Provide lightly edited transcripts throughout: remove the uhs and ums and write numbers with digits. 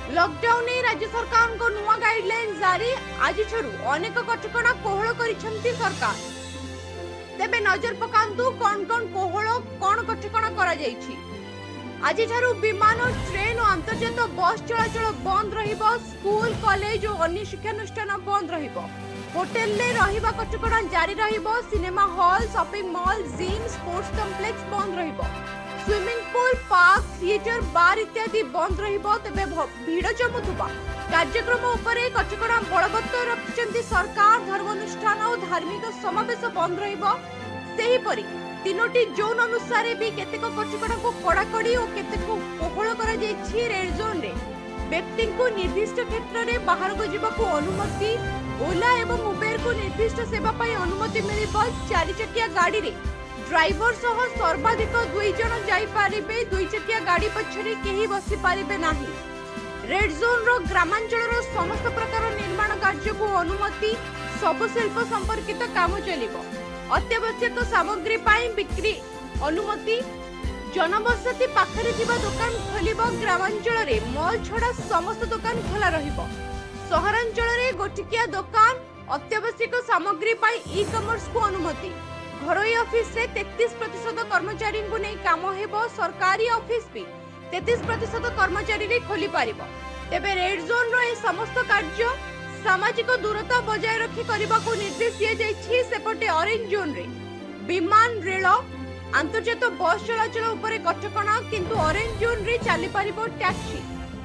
Lockdown ने राज्य सरकार को नुआ गाइडलाइन जारी आज अनेक कटकणा कोहल करिसेंती सरकार। तेबे नजर पकांतु कौन कौन कोहल कौन कटकणा करा जायछि। आज विमान ट्रेन और अंतर्जात बस चलाचल बंद रहिबो। स्कूल कॉलेज और अन्य शिक्षानुष्ठान बंद रहिबो। होटेल ले रहिबा कटकणा जारी रहिबो। Cinema hall, shopping mall, gym, sports complex बंद रहिबो। स्विमिंग पूल, पार्क, थिएटर, बार इत्यादि बंद रहिबो। तबे भीड़ जमुथुबा कार्यक्रम उपरे कटकणा बलवत्तर रखिसेंती सरकार। धर्मानुष्ठान और धार्मिक समावेश बंद रहिबो। सेही परी तीनोटी जोन अनुसार भी केतेक कटकणा को कड़ाकड़ी और केतेक कोहल करा जायछि। रेड जोन रे व्यक्ति को निर्दिष्ट क्षेत्र में बाहर को जीवाकू अनुमति। ओला एवं उबेर को निर्दिष्ट सेवा पाई अनुमति मिलिबो। 4 चकिया गाड़ी रे ड्राइवर सह सर्वाधिक 2 जन जाई पारिबे। 2 चकिया गाड़ी पछरे केही बसी पारिबे नाही। रेड जोन रो ग्रामांचल रो समस्त प्रकार निर्माण कार्य को अनुमति। सब शिल्प संपर्कित काम चलिबो। अत्यावश्यक सामग्री पाई बिक्री अनुमति। जनबसति पाखरे थिबा दुकान खोलिबो। ग्रामांचल रे मॉल छड़ा समस्त दुकान खोला रहिबो। सहरांचल रे गोटिकिया दुकान। अत्यावश्यक सामग्री पाई ई कॉमर्स को अनुमति। घरोई ऑफिस से 33% कर्मचारी को नहीं काम हेबो। सरकारी ऑफिस भी 33% कर्मचारी रे खोली पारिबो। तेबे रेड जोन रो ए समस्त कार्य सामाजिक दूरता बजाय रखी करबा को निर्देश दिया जायछि। सेपटे ऑरेंज जोन रे विमान, रेल, अंतर्जात बस चलाचल उपरे कटकणा, किंतु ऑरेंज जोन रे चली पारिबो टैक्सी।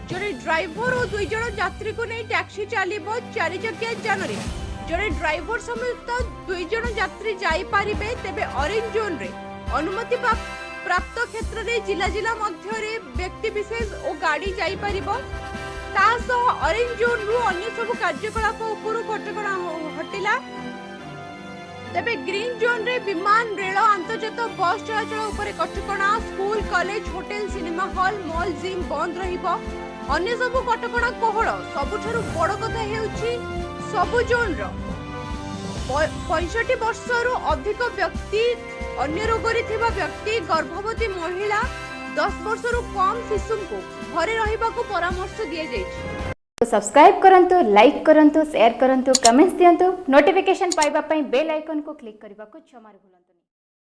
जड़े ड्राइवर और 2 जन यात्री को नहीं टैक्सी चलिबो। 4 चकिया यान रे जड़े ड्राइवर समेत 2 जन यात्री जाई पारिबे। तेबे ऑरेंज जोन रे अनुमति प्राप्त क्षेत्र रे जिला जिला मध्य रे व्यक्ति विशेष और गाड़ी जाई पारिबो। तासह ऑरेंज जोन रु अन्य सब कार्यकलाप उपरु कटकणा हटिला। तेबे ग्रीन जोन रे विमान, रेल, अंतर्जात बस चलाचल उपरे कटकणा। School, college, hotel, cinema hall, mall, gym बंद रहिबो। अन्य सब कटकणा कोहल सबुठारु बड़ कथा हेउछि सबु जोन रो 65 वर्ष रु अधिक व्यक्ति, अन्य रोग रे थिबा व्यक्ति, गर्भवती महिला, 10 वर्ष रु कम शिशु को घरे रहिबा को परामर्श दिया जायछि। तो सब्सक्राइब करंतु, लाइक करंतु, शेयर करंतु, कमेंट्स दियंतु। नोटिफिकेशन पाइबा पई बेल आइकन को क्लिक करबा को क्षमा भूलंतु।